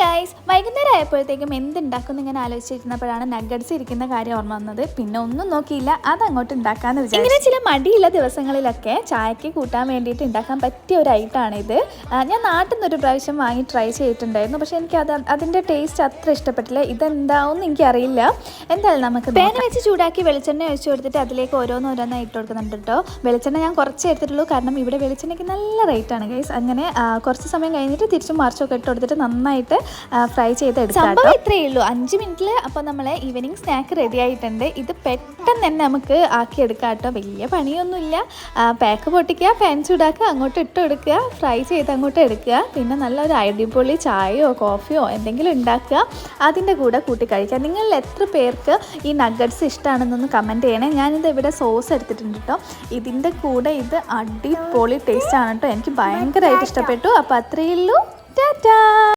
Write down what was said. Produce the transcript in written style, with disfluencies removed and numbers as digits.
Guys, വൈകുന്നേരം ആയപ്പോഴത്തേക്കും എന്തുണ്ടാക്കുമെന്ന് ഇങ്ങനെ ആലോചിച്ചിരുന്നപ്പോഴാണ് നഗ്ഗറ്റ്സ് ഇരിക്കുന്ന കാര്യം ഓർമ്മ വന്നത്. പിന്നെ ഒന്നും നോക്കിയില്ല, അത് അങ്ങോട്ട് ഉണ്ടാക്കാമെന്ന് വിചാരിച്ചു. ഇങ്ങനെ ചില മടിയുള്ള ദിവസങ്ങളിലൊക്കെ ചായക്ക് കൂട്ടാൻ വേണ്ടിയിട്ട് ഉണ്ടാക്കാൻ പറ്റിയ ഒരു ഐറ്റമാണിത്. ഞാൻ നാട്ടിൽ നിന്നൊരു പ്രാവശ്യം വാങ്ങി ട്രൈ ചെയ്തിട്ടുണ്ടായിരുന്നു. പക്ഷേ എനിക്ക് അതിൻ്റെ ടേസ്റ്റ് അത്ര ഇഷ്ടപ്പെട്ടില്ല. ഇതെന്താവും എനിക്കറിയില്ല. എന്തായാലും നമുക്ക് പാൻ വെച്ച് ചൂടാക്കി വെളിച്ചെണ്ണ ഒഴിച്ച് കൊടുത്തിട്ട് അതിലേക്ക് ഓരോന്നോരോന്നായി ഇട്ട് കൊടുക്കുന്നുണ്ട് കേട്ടോ. വെളിച്ചെണ്ണ ഞാൻ കുറച്ച് എടുത്തിട്ടുള്ളൂ, കാരണം ഇവിടെ വെളിച്ചെണ്ണയ്ക്ക് നല്ല റേറ്റാണ് ഗൈസ്. അങ്ങനെ കുറച്ച് സമയം കഴിഞ്ഞിട്ട് തിരിച്ചും മറിച്ചൊക്കെ ഇട്ട് കൊടുത്തിട്ട് നന്നായിട്ട് ഫ്രൈ ചെയ്തെടുക്കാം. സംഭവം ഇത്രയേ ഉള്ളൂ, 5 മിനിറ്റിൽ അപ്പോൾ നമ്മളെ ഈവനിങ് സ്നാക്ക് റെഡി ആയിട്ടുണ്ട്. ഇത് പെട്ടെന്ന് തന്നെ നമുക്ക് ആക്കിയെടുക്കാം കേട്ടോ. വലിയ പണിയൊന്നുമില്ല. പാക്ക് പൊട്ടിക്കുക, പാൻ ചൂടാക്കുക, അങ്ങോട്ട് ഇട്ട് കൊടുക്കുക, ഫ്രൈ ചെയ്ത് അങ്ങോട്ട് എടുക്കുക. പിന്നെ നല്ലൊരു അടിപൊളി ചായയോ കോഫിയോ എന്തെങ്കിലും ഉണ്ടാക്കുക, അതിൻ്റെ കൂടെ കൂട്ടി കഴിക്കുക. നിങ്ങളിൽ എത്ര പേർക്ക് ഈ നഗ്ഗറ്റ്സ് ഇഷ്ടമാണെന്നൊന്ന് കമൻറ്റ് ചെയ്യണേ. ഞാനിത് ഇവിടെ സോസ് എടുത്തിട്ടുണ്ട് കേട്ടോ. ഇതിൻ്റെ കൂടെ ഇത് അടിപൊളി ടേസ്റ്റാണ് കേട്ടോ. എനിക്ക് ഭയങ്കരമായിട്ട് ഇഷ്ടപ്പെട്ടു. അപ്പോൾ അത്രയേ ഉള്ളൂ. ടാറ്റാ.